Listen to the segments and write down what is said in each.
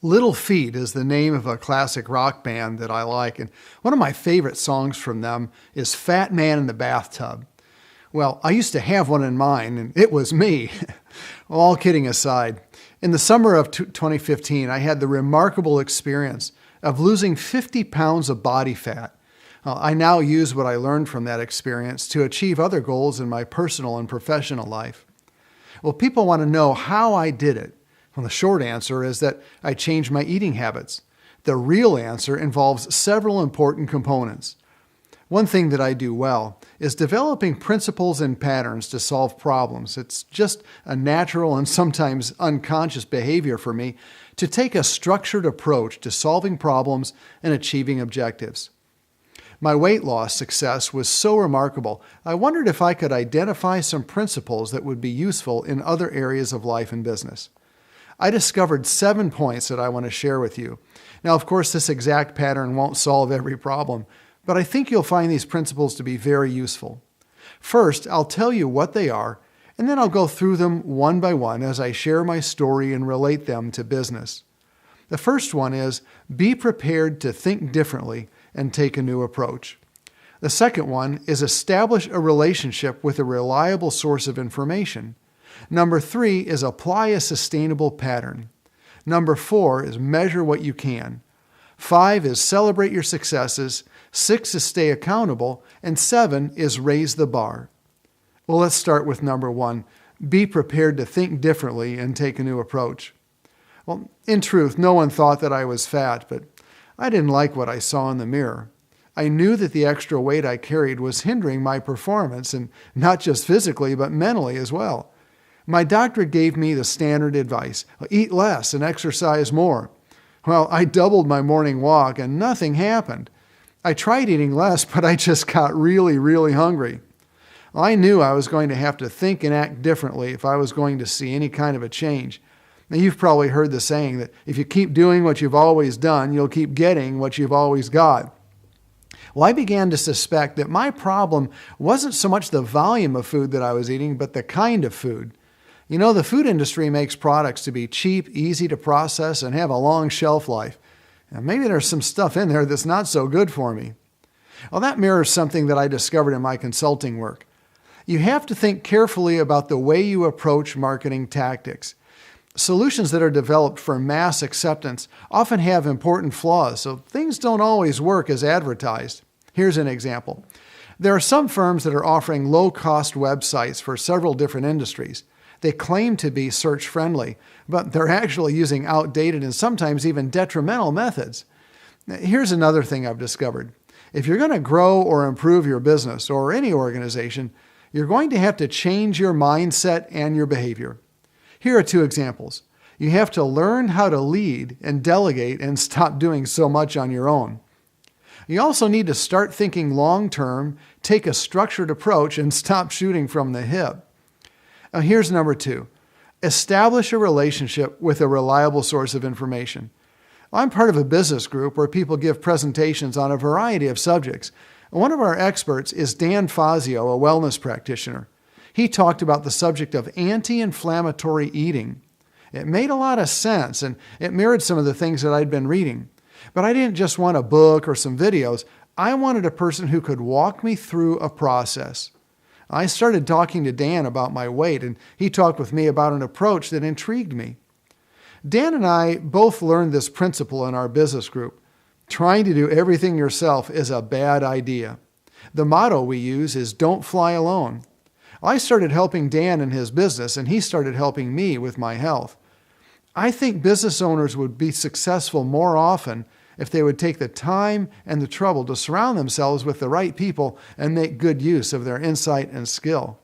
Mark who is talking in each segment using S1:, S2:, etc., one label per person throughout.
S1: Little Feat is the name of a classic rock band that I like, and one of my favorite songs from them is Fat Man in the Bathtub. Well, I used to have one in mind, and it was me. All kidding aside, in the summer of 2015, I had the remarkable experience of losing 50 pounds of body fat. I now use what I learned from that experience to achieve other goals in my personal and professional life. Well, people want to know how I did it. Well, the short answer is that I changed my eating habits. The real answer involves several important components. One thing that I do well is developing principles and patterns to solve problems. It's just a natural and sometimes unconscious behavior for me to take a structured approach to solving problems and achieving objectives. My weight loss success was so remarkable, I wondered if I could identify some principles that would be useful in other areas of life and business. I discovered 7 points that I want to share with you. Now, of course, this exact pattern won't solve every problem, but I think you'll find these principles to be very useful. First, I'll tell you what they are, and then I'll go through them one by one as I share my story and relate them to business. The first one is be prepared to think differently and take a new approach. The second one is establish a relationship with a reliable source of information. Number 3 is apply a sustainable pattern. Number 4 is measure what you can. 5 is celebrate your successes. 6 is stay accountable. And 7 is raise the bar. Well, let's start with number 1. Be prepared to think differently and take a new approach. Well, in truth, no one thought that I was fat, but I didn't like what I saw in the mirror. I knew that the extra weight I carried was hindering my performance, and not just physically, but mentally as well. My doctor gave me the standard advice: eat less and exercise more. Well, I doubled my morning walk and nothing happened. I tried eating less, but I just got really hungry. I knew I was going to have to think and act differently if I was going to see any kind of a change. Now, you've probably heard the saying that if you keep doing what you've always done, you'll keep getting what you've always got. Well, I began to suspect that my problem wasn't so much the volume of food that I was eating, but the kind of food. You know, the food industry makes products to be cheap, easy to process, and have a long shelf life. And maybe there's some stuff in there that's not so good for me. Well, that mirrors something that I discovered in my consulting work. You have to think carefully about the way you approach marketing tactics. Solutions that are developed for mass acceptance often have important flaws, so things don't always work as advertised. Here's an example. There are some firms that are offering low-cost websites for several different industries. They claim to be search-friendly, but they're actually using outdated and sometimes even detrimental methods. Here's another thing I've discovered. If you're going to grow or improve your business or any organization, you're going to have to change your mindset and your behavior. Here are 2 examples. You have to learn how to lead and delegate and stop doing so much on your own. You also need to start thinking long-term, take a structured approach, and stop shooting from the hip. Now, here's number 2. Establish a relationship with a reliable source of information. I'm part of a business group where people give presentations on a variety of subjects. One of our experts is Dan Fazio, a wellness practitioner. He talked about the subject of anti-inflammatory eating. It made a lot of sense, and it mirrored some of the things that I'd been reading. But I didn't just want a book or some videos. I wanted a person who could walk me through a process. I started talking to Dan about my weight, and he talked with me about an approach that intrigued me. Dan and I both learned this principle in our business group. Trying to do everything yourself is a bad idea. The motto we use is "Don't fly alone." I started helping Dan in his business, and he started helping me with my health. I think business owners would be successful more often if they would take the time and the trouble to surround themselves with the right people and make good use of their insight and skill.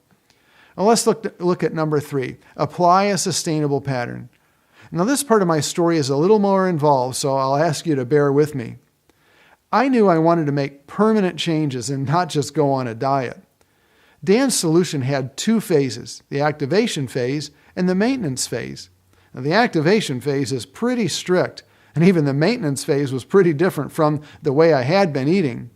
S1: Now let's look at number 3, apply a sustainable pattern. Now this part of my story is a little more involved, so I'll ask you to bear with me. I knew I wanted to make permanent changes and not just go on a diet. Dan's solution had 2 phases, the activation phase and the maintenance phase. Now, the activation phase is pretty strict, and even the maintenance phase was pretty different from the way I had been eating.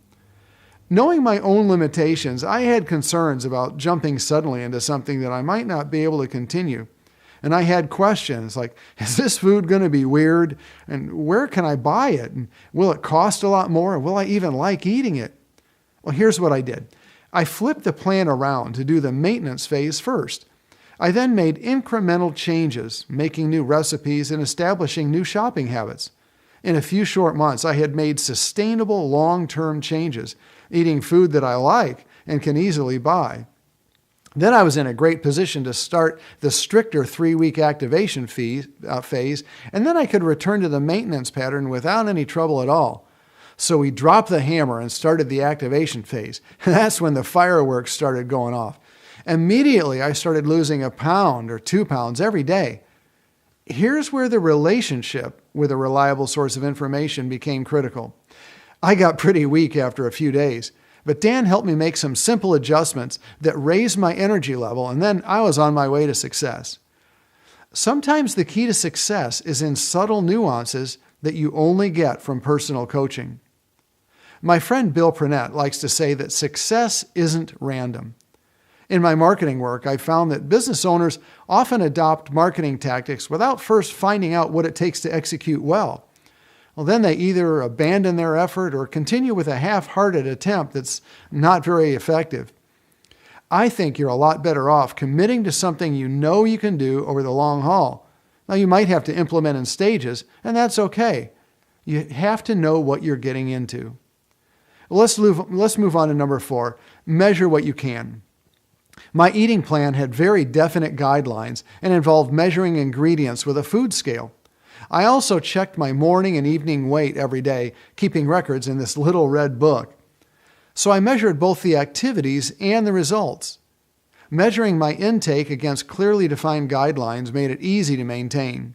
S1: Knowing my own limitations, I had concerns about jumping suddenly into something that I might not be able to continue. And I had questions like, is this food going to be weird? And where can I buy it? And will it cost a lot more? Will I even like eating it? Well, here's what I did. I flipped the plan around to do the maintenance phase first. I then made incremental changes, making new recipes and establishing new shopping habits. In a few short months, I had made sustainable long-term changes, eating food that I like and can easily buy. Then I was in a great position to start the stricter 3-week activation phase, and then I could return to the maintenance pattern without any trouble at all. So we dropped the hammer and started the activation phase. That's when the fireworks started going off. Immediately, I started losing a pound or 2 pounds every day. Here's where the relationship with a reliable source of information became critical. I got pretty weak after a few days, but Dan helped me make some simple adjustments that raised my energy level, and then I was on my way to success. Sometimes the key to success is in subtle nuances that you only get from personal coaching. My friend Bill Purnett likes to say that success isn't random. In my marketing work, I found that business owners often adopt marketing tactics without first finding out what it takes to execute well. Well, then they either abandon their effort or continue with a half-hearted attempt that's not very effective. I think you're a lot better off committing to something you know you can do over the long haul. Now, you might have to implement in stages, and that's okay. You have to know what you're getting into. Let's move on to number 4. Measure what you can. My eating plan had very definite guidelines and involved measuring ingredients with a food scale. I also checked my morning and evening weight every day, keeping records in this little red book. So I measured both the activities and the results. Measuring my intake against clearly defined guidelines made it easy to maintain.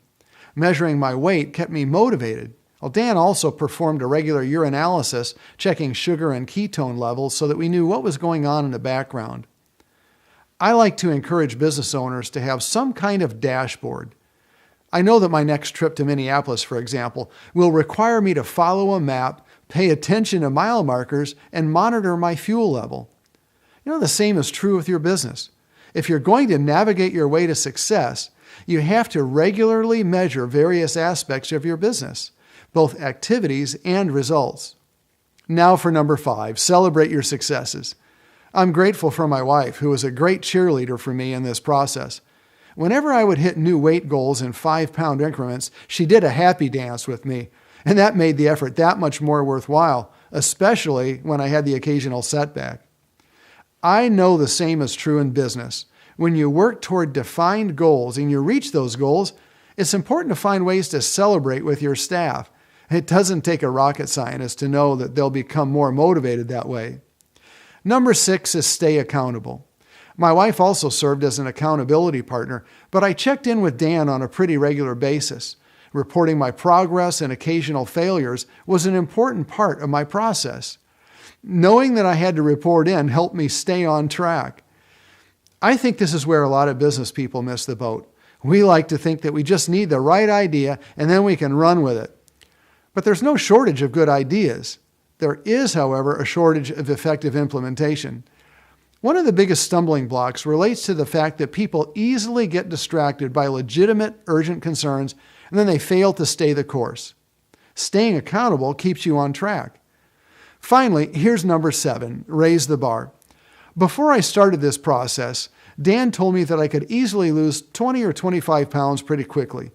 S1: Measuring my weight kept me motivated. Well, Dan also performed a regular urinalysis, checking sugar and ketone levels so that we knew what was going on in the background. I like to encourage business owners to have some kind of dashboard. I know that my next trip to Minneapolis, for example, will require me to follow a map, pay attention to mile markers, and monitor my fuel level. The same is true with your business. If you're going to navigate your way to success, you have to regularly measure various aspects of your business, both activities and results. Now for number 5, celebrate your successes. I'm grateful for my wife, who was a great cheerleader for me in this process. Whenever I would hit new weight goals in 5-pound increments, she did a happy dance with me, and that made the effort that much more worthwhile, especially when I had the occasional setback. I know the same is true in business. When you work toward defined goals and you reach those goals, it's important to find ways to celebrate with your staff. It doesn't take a rocket scientist to know that they'll become more motivated that way. Number 6 is stay accountable. My wife also served as an accountability partner, but I checked in with Dan on a pretty regular basis. Reporting my progress and occasional failures was an important part of my process. Knowing that I had to report in helped me stay on track. I think this is where a lot of business people miss the boat. We like to think that we just need the right idea and then we can run with it. But there's no shortage of good ideas. There is, however, a shortage of effective implementation. One of the biggest stumbling blocks relates to the fact that people easily get distracted by legitimate, urgent concerns, and then they fail to stay the course. Staying accountable keeps you on track. Finally, here's number 7, raise the bar. Before I started this process, Dan told me that I could easily lose 20 or 25 pounds pretty quickly.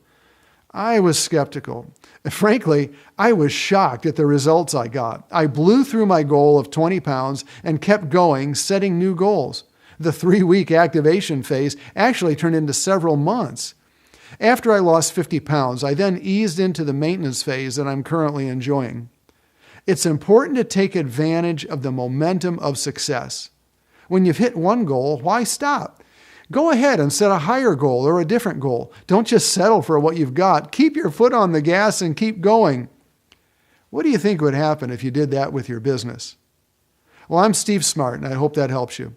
S1: I was skeptical. Frankly, I was shocked at the results I got. I blew through my goal of 20 pounds and kept going, setting new goals. The 3-week activation phase actually turned into several months. After I lost 50 pounds, I then eased into the maintenance phase that I'm currently enjoying. It's important to take advantage of the momentum of success. When you've hit one goal, why stop? Go ahead and set a higher goal or a different goal. Don't just settle for what you've got. Keep your foot on the gas and keep going. What do you think would happen if you did that with your business? Well, I'm Steve Smart, and I hope that helps you.